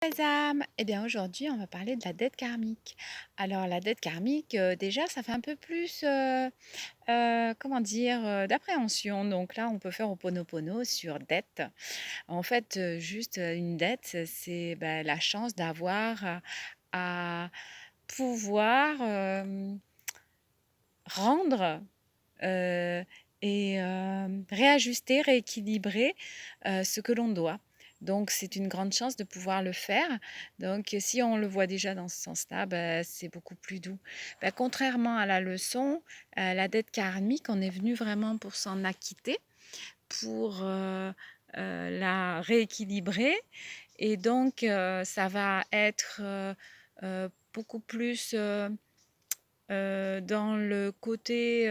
Les âmes, eh bien aujourd'hui on va parler de la dette karmique. Alors la dette karmique, déjà ça fait un peu plus, comment dire, d'appréhension. Donc là on peut faire Ho'oponopono sur dette. En fait, juste, une dette, c'est, bah, la chance d'avoir à pouvoir, rendre, heu réajuster, rééquilibrer, ce que l'on doit. Donc c'est une grande chance de pouvoir le faire. Donc si on le voit déjà dans ce sens-là, bah, c'est beaucoup plus doux. Bah, contrairement à la leçon, la dette karmique, on est venu vraiment pour s'en acquitter, pour, la rééquilibrer et donc ça va être, beaucoup plus, dans le côté,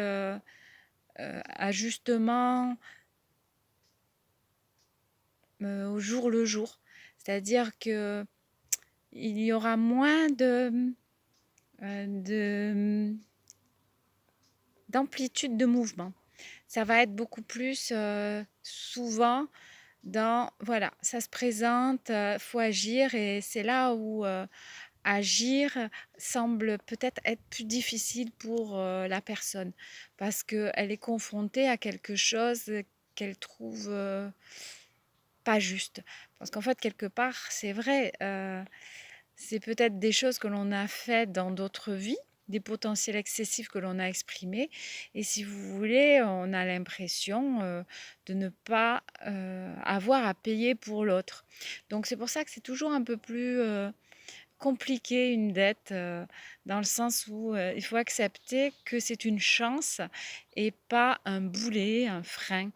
ajustement au jour le jour. C'est-à-dire que il y aura moins de d'amplitude de mouvement. Ça va être beaucoup plus souvent dans, voilà, ça se présente, faut agir et c'est là où agir semble peut-être être plus difficile pour la personne parce qu'elle est confrontée à quelque chose qu'elle trouve pas juste. Parce qu'en fait, quelque part, c'est vrai, c'est peut-être des choses que l'on a faites dans d'autres vies, des potentiels excessifs que l'on a exprimés. Et si vous voulez, on a l'impression de ne pas avoir à payer pour l'autre. Donc c'est pour ça que c'est toujours un peu plus compliqué une dette, dans le sens où il faut accepter que c'est une chance et pas un boulet, un frein.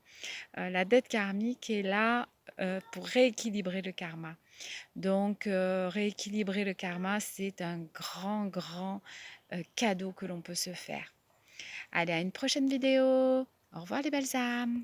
La dette karmique est là pour rééquilibrer le karma. Donc, rééquilibrer le karma, c'est un grand, grand cadeau que l'on peut se faire. Allez, à une prochaine vidéo. Au revoir les belles âmes.